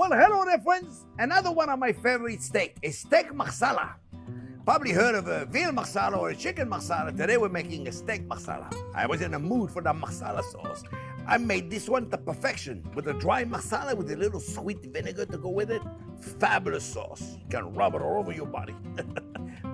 Well, hello there, friends. Another one of my favorite steak is Steak Marsala. Probably heard of a veal marsala or a chicken marsala. Today we're making a steak marsala. I was in the mood for the marsala sauce. I made this one to perfection with a dry marsala with a little sweet vinegar to go with it. Fabulous sauce. You can rub it all over your body.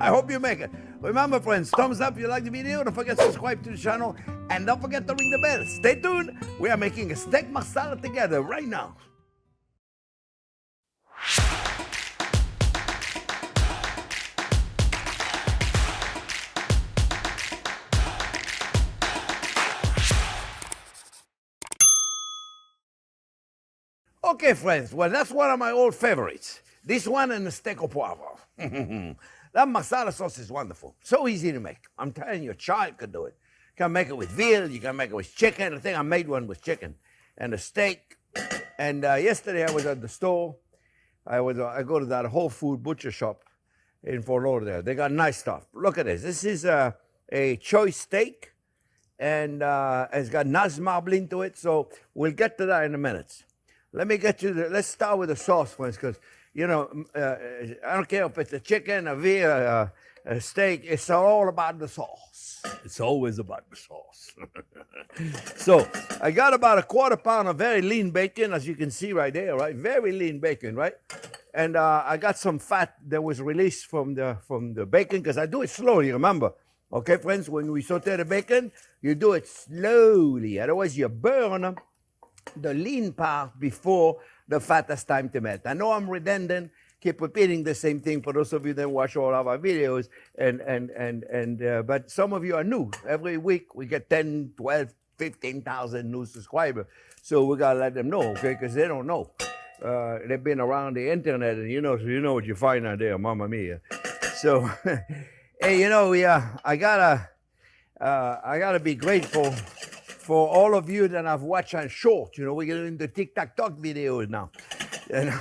I hope you make it. Remember, friends, thumbs up if you like the video. Don't forget to subscribe to the channel. And don't forget to ring the bell. Stay tuned. We are making a steak marsala together right now. Okay, friends, well, that's one of my old favorites. This one and the steak au poivre. That marsala sauce is wonderful. So easy to make. I'm telling you, a child could do it. You can make it with veal, you can make it with chicken. I think I made one with chicken and a steak. And yesterday I was at the store. I go to that Whole Food butcher shop in Fort Lauderdale. They got nice stuff. Look at this. This is a choice steak, and it's got nice marbling to it. So we'll get to that in a minute. Let me get you let's start with the sauce, friends, because, you know, I don't care if it's a chicken, a veal, a steak, it's all about the sauce. It's always about the sauce. So I got about a quarter pound of very lean bacon, as you can see right there, right? Very lean bacon, right? And I got some fat that was released from the bacon, because I do it slowly, remember. Okay, friends, when we saute the bacon, you do it slowly. Otherwise, you burn the lean part before the fat has time to melt. I know I'm redundant, keep repeating the same thing for those of you that watch all of our videos, but some of you are new. Every week we get 10, 12, 15,000 new subscribers. So we gotta let them know, okay, because they don't know. They've been around the internet, and you know what you find out there, mamma mia. So, hey, you know, I gotta be grateful for all of you that I've watched on short. You know, we're getting into TikTok videos now. You know,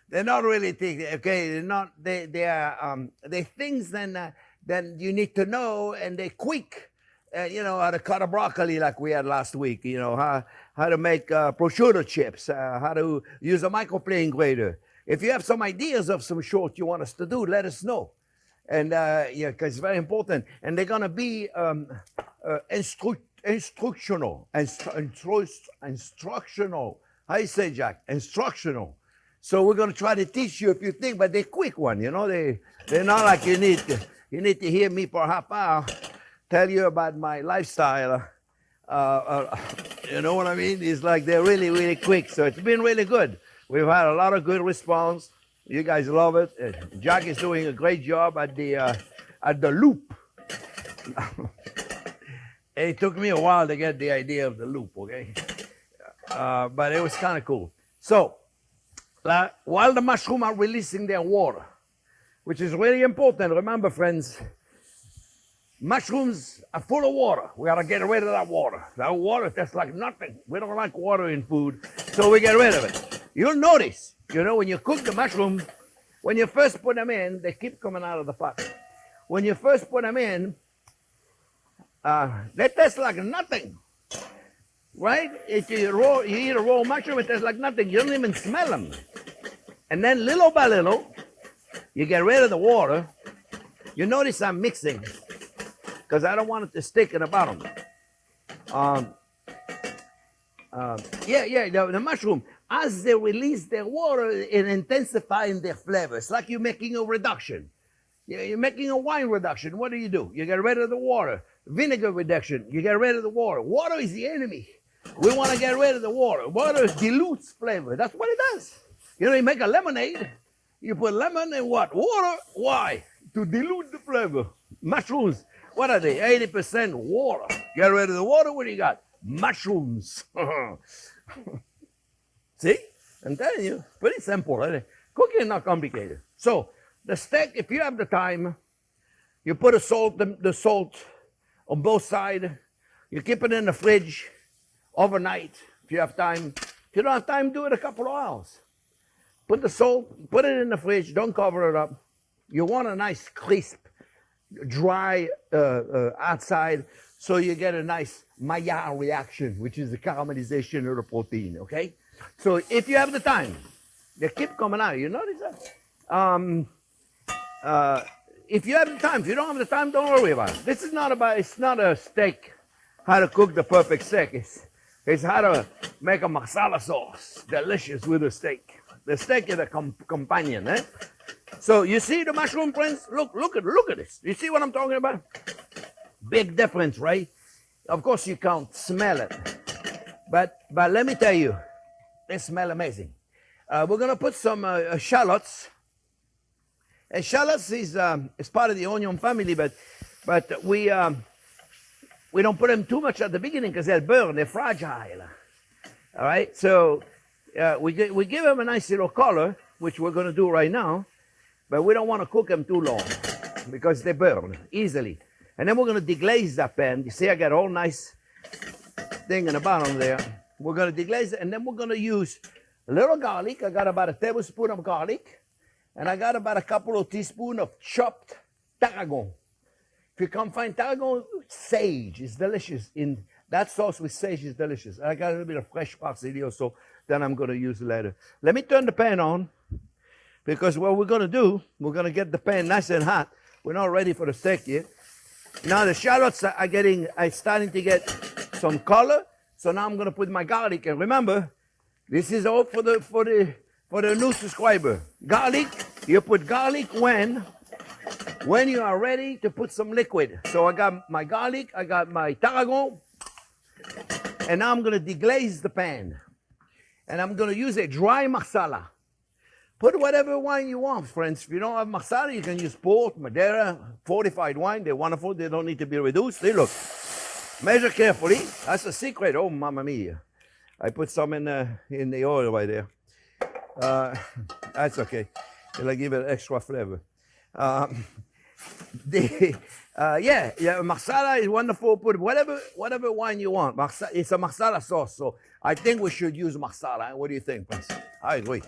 they're not really okay. They're not. They're things then you need to know, and they're quick. You know, how to cut a broccoli like we had last week. You know, how to make prosciutto chips. How to use a microplane grater. If you have some ideas of some short you want us to do, let us know. And yeah, because it's very important. And they're gonna be instructional. How you say, Jack? Instructional. So we're gonna try to teach you a few things, but they're quick one. You know, they're not like you need to hear me for a half hour tell you about my lifestyle. You know what I mean? It's like they're really, really quick. So it's been really good. We've had a lot of good response. You guys love it. Jack is doing a great job at the loop. It took me a while to get the idea of the loop, okay? But it was kind of cool. So, while the mushrooms are releasing their water, which is really important, remember, friends, mushrooms are full of water. We gotta get rid of that water. That water tastes like nothing. We don't like water in food, so we get rid of it. You'll notice, you know, when you cook the mushroom, when you first put them in, they keep coming out of the pot. When you first put them in, they taste like nothing, right? If you eat a raw mushroom, it tastes like nothing. You don't even smell them. And then little by little, you get rid of the water. You notice I'm mixing, because I don't want it to stick in the bottom. The mushroom, as they release their water, it intensifies their flavor. It's like you're making a reduction. You're making a wine reduction. What do? You get rid of the water. Vinegar reduction, you get rid of the water. Water is the enemy. We want to get rid of the water. Water dilutes flavor. That's what it does. You know, you make a lemonade, you put lemon and what? Water. Why? To dilute the flavor. Mushrooms, what are they? 80% water. Get rid of the water, what do you got? Mushrooms. See? I'm telling you, pretty simple. Right? Cooking is not complicated. So, the steak, if you have the time, you put the salt on both sides. You keep it in the fridge overnight if you have time. If you don't have time, do it a couple of hours. Put the salt, put it in the fridge, don't cover it up. You want a nice crisp, dry outside, so you get a nice Maillard reaction, which is the caramelization of the protein, okay? So if you have the time, They keep coming out. You notice that? If you have the time, if you don't have the time, don't worry about it. This is not about, it's not a steak, how to cook the perfect steak. It's how to make a masala sauce, delicious with the steak. The steak is a companion, eh? So you see the mushroom, friends? Look at this. You see what I'm talking about? Big difference, right? Of course you can't smell it, but let me tell you, they smell amazing. We're gonna put some shallots. And shallots is part of the onion family, but we don't put them too much at the beginning because they'll burn. They're fragile. All right, so we give them a nice little color, which we're gonna do right now, but we don't want to cook them too long because they burn easily. And then we're gonna deglaze that pan. You see, I got all nice thing in the bottom there. We're gonna deglaze it, and then we're gonna use a little garlic. I got about a tablespoon of garlic. And I got about a couple of teaspoons of chopped tarragon. If you can't find tarragon, sage is delicious. In that sauce with sage is delicious. I got a little bit of fresh parsley also that I'm going to use later. Let me turn the pan on, because what we're going to do, we're going to get the pan nice and hot. We're not ready for the steak yet. Now the shallots are starting to get some color. So now I'm going to put my garlic. And remember, this is all for the new subscriber. Garlic, you put garlic when you are ready to put some liquid. So I got my garlic, I got my tarragon, and now I'm going to deglaze the pan. And I'm going to use a dry marsala. Put whatever wine you want, friends. If you don't have marsala, you can use port, Madeira, fortified wine. They're wonderful. They don't need to be reduced. They look. Measure carefully. That's a secret. Oh, mamma mia. I put some in the oil right there. That's okay. It'll give it extra flavor. Marsala is wonderful. Put whatever wine you want. It's a marsala sauce, so I think we should use marsala. What do you think, Prince? I agree.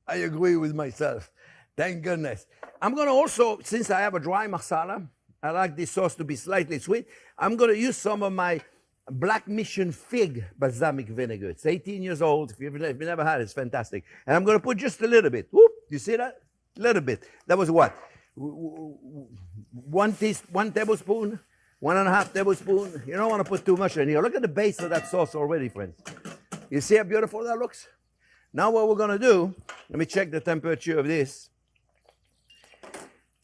I agree with myself. Thank goodness. I'm gonna also, since I have a dry marsala, I like this sauce to be slightly sweet. I'm gonna use some of my Black Mission fig balsamic vinegar. It's 18 years old. If you've never had it, it's fantastic. And I'm going to put just a little bit. Whoop, you see that? A little bit. That was what? 1 tablespoon, 1.5 tablespoon. You don't want to put too much in here. Look at the base of that sauce already, friends. You see how beautiful that looks? Now what we're going to do, let me check the temperature of this.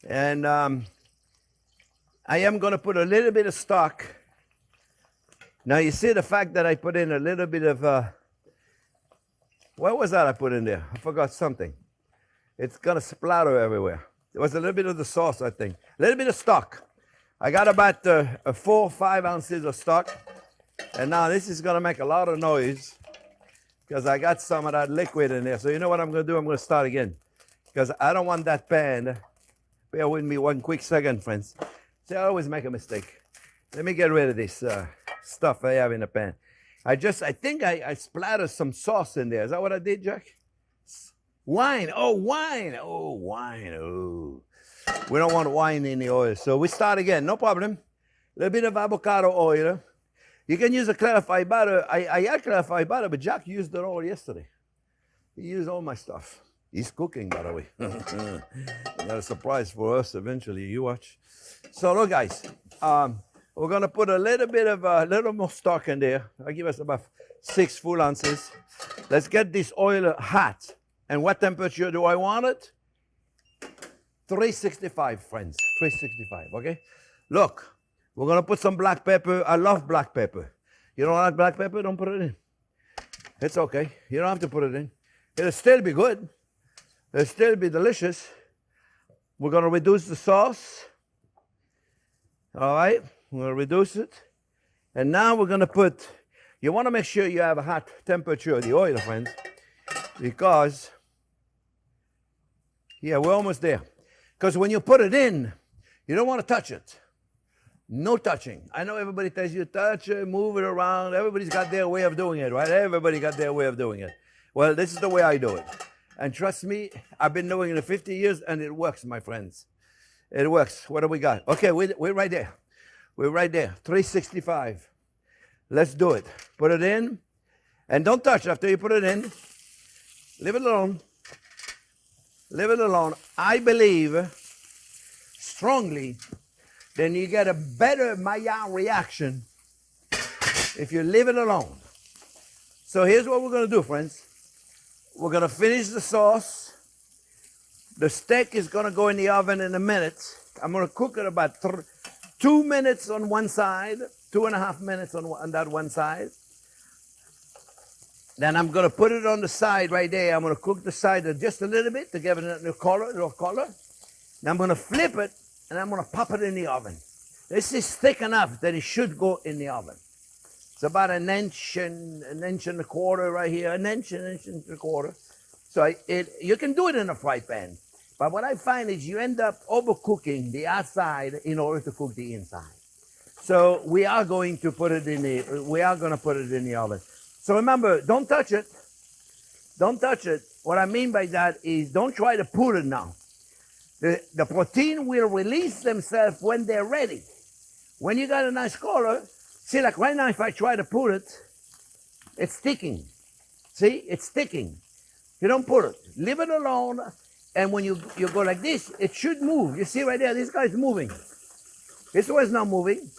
And I am going to put a little bit of stock. Now you see the fact that I put in a little bit of, what was that I put in there? I forgot something. It's gonna splatter everywhere. It was a little bit of the sauce, I think. A little bit of stock. I got about 4 or 5 ounces of stock. And now this is gonna make a lot of noise because I got some of that liquid in there. So you know what I'm gonna do? I'm gonna start again because I don't want that pan. Bear with me one quick second, friends. See, I always make a mistake. Let me get rid of this stuff I have in the pan. I think I splattered some sauce in there. Is that what I did, Jack? Wine. Oh, wine. Oh, wine. Oh. We don't want wine in the oil. So we start again. No problem. A little bit of avocado oil. You can use a clarified butter. I had clarified butter, but Jack used it all yesterday. He used all my stuff. He's cooking, by the way. Got a surprise for us eventually. You watch. So look, guys. We're going to put a little more stock in there. I'll give us about 6 full ounces. Let's get this oil hot. And what temperature do I want it? 365, friends. 365, okay? Look, we're going to put some black pepper. I love black pepper. You don't like black pepper? Don't put it in. It's okay. You don't have to put it in. It'll still be good. It'll still be delicious. We're going to reduce the sauce. All right? We're going to reduce it. And now we're going to put, you want to make sure you have a hot temperature of the oil, friends, because, yeah, we're almost there. Because when you put it in, you don't want to touch it. No touching. I know everybody tells you touch it, move it around. Everybody's got their way of doing it, right? Everybody got their way of doing it. Well, this is the way I do it. And trust me, I've been doing it for 50 years, and it works, my friends. It works. What do we got? Okay, we're right there. We're right there, 365. Let's do it. Put it in, and don't touch after you put it in. Leave it alone. Leave it alone. I believe strongly then you get a better Maillard reaction if you leave it alone. So here's what we're going to do, friends. We're going to finish the sauce. The steak is going to go in the oven in a minute. I'm going to cook it about 2 minutes on one side, 2.5 minutes on that one side. Then I'm going to put it on the side right there. I'm going to cook the side just a little bit to give it a little color. Then I'm going to flip it, and I'm going to pop it in the oven. This is thick enough that it should go in the oven. It's about an inch and a quarter right here, an inch and a quarter. So you can do it in a fry pan. But what I find is you end up overcooking the outside in order to cook the inside. So we are going to put it in the oven. So remember, don't touch it. Don't touch it. What I mean by that is don't try to put it now. The protein will release themselves when they're ready. When you got a nice color, see, like right now, if I try to put it, it's sticking. See, it's sticking. You don't put it. Leave it alone. And when you go like this, it should move. You see right there, this guy's moving. This one's not moving.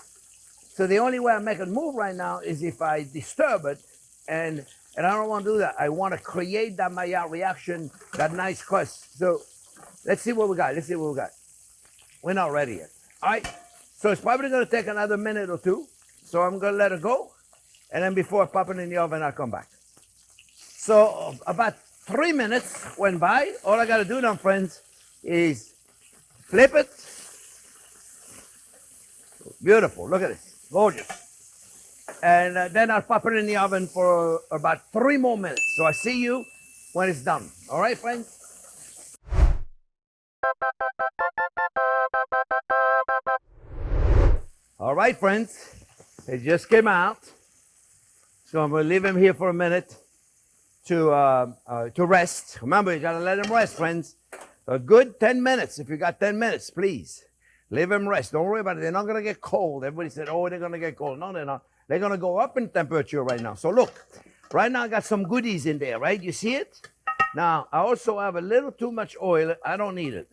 So the only way I make it move right now is if I disturb it. And I don't want to do that. I want to create that Maillard reaction, that nice crust. So let's see what we got. We're not ready yet. All right. So it's probably going to take another minute or two. So I'm going to let it go. And then before I pop it in the oven, I'll come back. So about 3 minutes went by. All I got to do now, friends, is flip it. Beautiful. Look at this. Gorgeous. And then I'll pop it in the oven for about 3 more minutes. So I see you when it's done. All right, friends? All right, friends. It just came out. So I'm going to leave him here for a minute to rest. Remember, you got to let him rest, friends. A good 10 minutes. If you got 10 minutes, please. Leave him rest. Don't worry about it. They're not going to get cold. Everybody said, oh, they're going to get cold. No, they're not. They're going to go up in temperature right now. So look, right now I got some goodies in there, right? You see it? Now, I also have a little too much oil. I don't need it.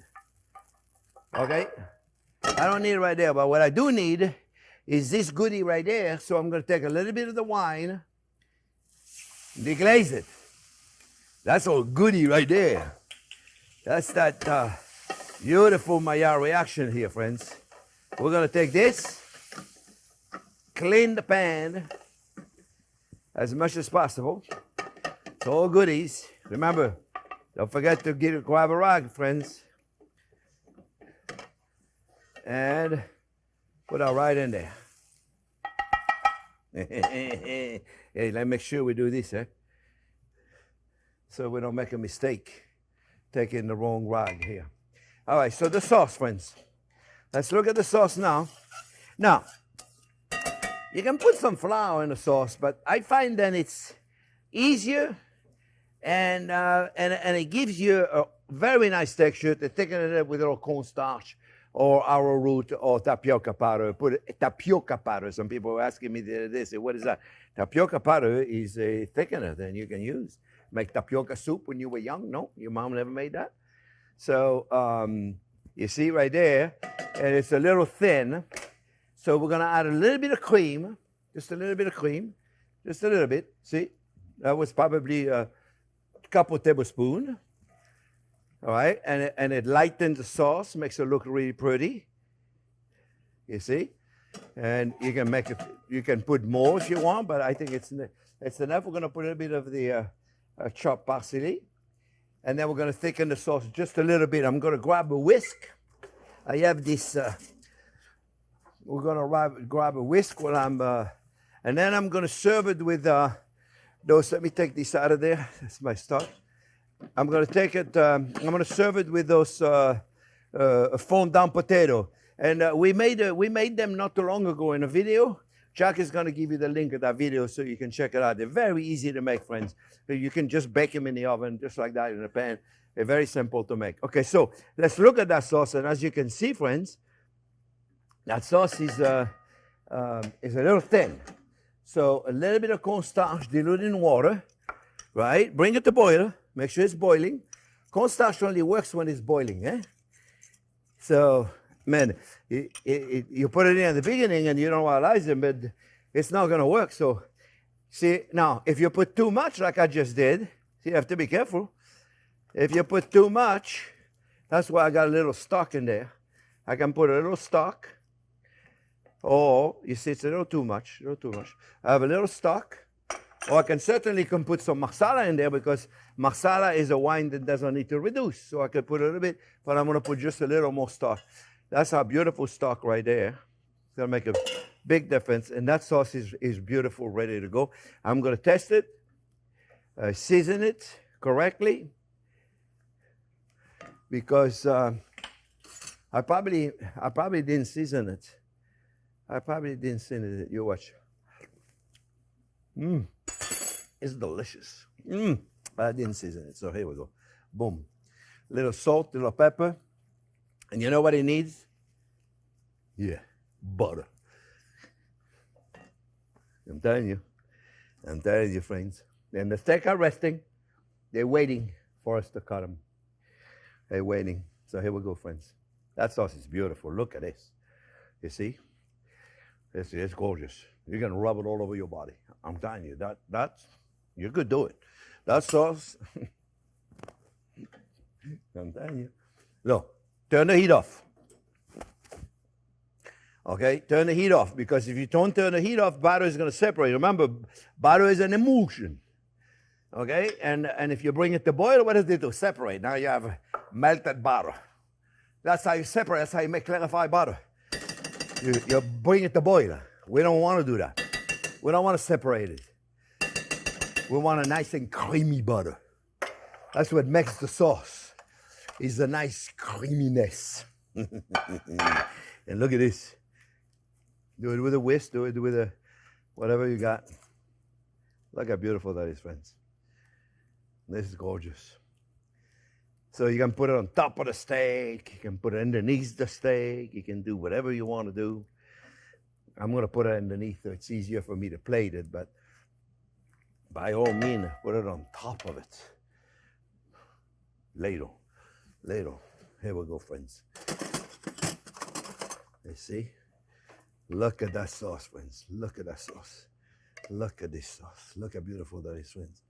Okay? I don't need it right there. But what I do need is this goodie right there. So I'm going to take a little bit of the wine, deglaze it. That's a goodie right there. That's that beautiful Maillard reaction here, friends. We're going to take this. Clean the pan as much as possible. It's all goodies. Remember, don't forget to grab a rag, friends. And put it right in there. Hey, let's make sure we do this, so we don't make a mistake taking the wrong rag here. All right, so the sauce, friends. Let's look at the sauce now. Now, you can put some flour in the sauce, but I find that it's easier and it gives you a very nice texture to thicken it up with a little cornstarch or arrowroot or tapioca powder. Put tapioca powder. Some people were asking me the other day, say, what is that? Tapioca powder is a thickener that you can use. Make tapioca soup when you were young? No, your mom never made that. So you see right there, and it's a little thin. So we're going to add a little bit of cream, just a little bit of cream, just a little bit. See, that was probably a couple tablespoons. All right, and it lightens the sauce, makes it look really pretty. You see, and you can make it. You can put more if you want, but I think it's enough. We're going to put a little bit of the chopped parsley, and then we're going to thicken the sauce just a little bit. I'm going to grab a whisk. I have this. We're going to grab a whisk while and then I'm going to serve it with those. Let me take this out of there. That's my stuff. I'm going to take it. I'm going to serve it with those fondant potato. And we made them not too long ago in a video. Jack is going to give you the link of that video so you can check it out. They're very easy to make, friends. You can just bake them in the oven just like that in a pan. They're very simple to make. Okay, so let's look at that sauce. And as you can see, friends, that sauce is a little thin. So a little bit of cornstarch diluted in water, right? Bring it to boil. Make sure it's boiling. Cornstarch only works when it's boiling, eh? So, man, you put it in at the beginning and you don't realize it, but it's not going to work. So, see, now, if you put too much, like I just did, you have to be careful. If you put too much, that's why I got a little stock in there. I can put a little stock. Or, you see, it's a little too much, I have a little stock. Or I can certainly put some Marsala in there because Marsala is a wine that doesn't need to reduce. So I could put a little bit, but I'm going to put just a little more stock. That's our beautiful stock right there. It's going to make a big difference. And that sauce is beautiful, ready to go. I'm going to test it, season it correctly. Because I probably didn't season it. You watch. It's delicious. I didn't season it, so here we go. Boom. Little salt, little pepper. And you know what it needs? Yeah, butter. I'm telling you, friends. And the steak are resting. They're waiting for us to cut them. They're waiting. So here we go, friends. That sauce is beautiful. Look at this. You see? It's gorgeous. You're going to rub it all over your body. I'm telling you, that's, you could do it. That sauce, I'm telling you. Look, turn the heat off. Okay, turn the heat off, because if you don't turn the heat off, butter is going to separate. Remember, butter is an emulsion. Okay, and if you bring it to boil, what does it do? Separate. Now you have melted butter. That's how you separate. That's how you make clarified butter. You bring it to boil. We don't want to do that. We don't want to separate it. We want a nice and creamy butter. That's what makes the sauce, is a nice creaminess. And look at this. Do it with a whisk, do it with a whatever you got. Look how beautiful that is, friends. This is gorgeous. So you can put it on top of the steak. You can put it underneath the steak. You can do whatever you want to do. I'm going to put it underneath so it's easier for me to plate it, but by all means, put it on top of it. Ladle. Here we go, friends. You see? Look at that sauce, friends. Look at that sauce. Look at this sauce. Look how beautiful that is, friends.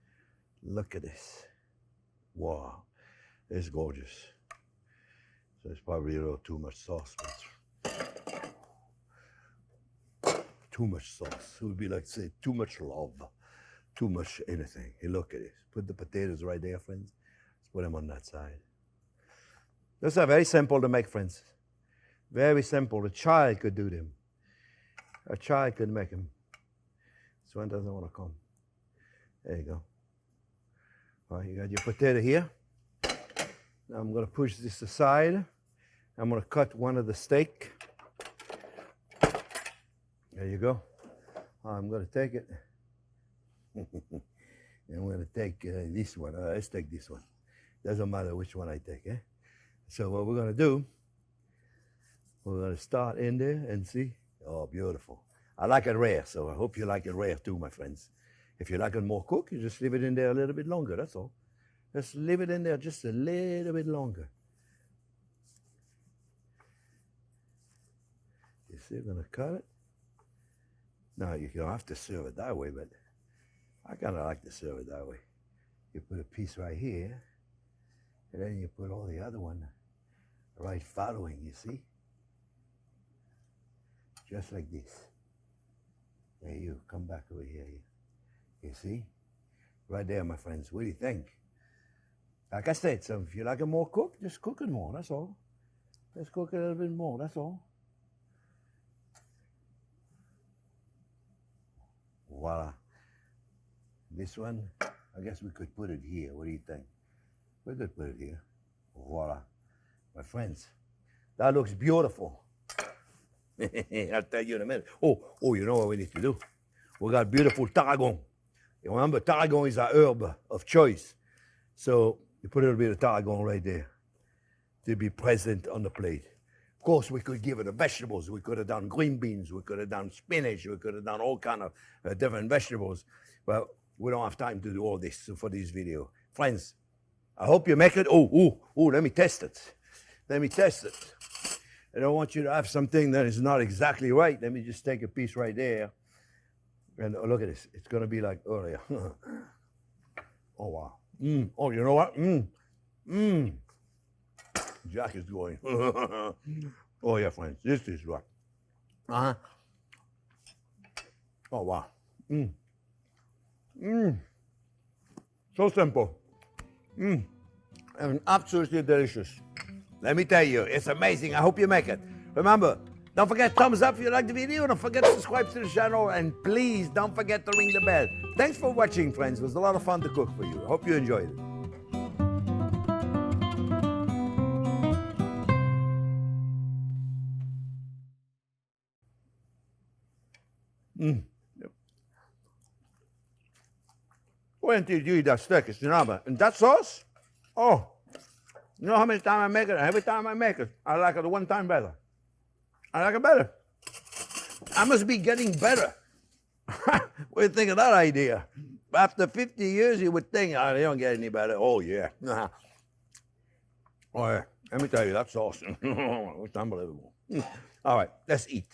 Look at this. Wow. It's gorgeous. So it's probably a little too much sauce, but too much sauce. It would be like, say, too much love, too much anything. Hey, look at it. Put the potatoes right there, friends. Let's put them on that side. Those are very simple to make, friends. Very simple. A child could do them. A child could make them. This one doesn't want to come. There you go. All right, you got your potato here. Now I'm going to push this aside. I'm going to cut one of the steak. There you go. I'm going to take it. And I'm going to take this one. Let's take this one. Doesn't matter which one I take, eh? So what we're going to do, we're going to start in there and see. Oh, beautiful. I like it rare, so I hope you like it rare too, my friends. If you like it more cooked, you just leave it in there a little bit longer, that's all. Just leave it in there just a little bit longer. You see, we're going to cut it. Now, you don't have to serve it that way, but I kind of like to serve it that way. You put a piece right here, and then you put all the other one right following, you see? Just like this. There you, come back over here. You see? Right there, my friends. What do you think? Like I said, so if you like it more cooked, just cook it more, that's all. Just cook it a little bit more, that's all. Voila. This one, I guess we could put it here. What do you think? We could put it here. Voila. My friends, that looks beautiful. I'll tell you in a minute. Oh, you know what we need to do? We got beautiful tarragon. You remember, tarragon is our herb of choice. So you put a little bit of tarragon right there to be present on the plate. Of course, we could give it the vegetables. We could have done green beans. We could have done spinach. We could have done all kind of different vegetables. But we don't have time to do all this for this video. Friends, I hope you make it. Let me test it. Let me test it. I don't want you to have something that is not exactly right. Let me just take a piece right there. And look at this. It's going to be like earlier. Oh, wow. Oh, you know what? Jack is going. Oh, yeah, friends. This is right. Uh-huh. Oh, wow. So simple. And absolutely delicious. Let me tell you, it's amazing. I hope you make it. Remember, don't forget thumbs up if you like the video. Don't forget to subscribe to the channel. And please don't forget to ring the bell. Thanks for watching, friends. It was a lot of fun to cook for you. I hope you enjoyed it. Wait until you eat that steak. It's phenomenal. And that sauce, oh, you know how many times I make it? Every time I make it, I like it one time better. I like it better. I must be getting better. What do you think of that idea? After 50 years, you would think, oh, they don't get any better. Oh, yeah. Oh, yeah. Let me tell you, that sauce, it's unbelievable. All right, let's eat.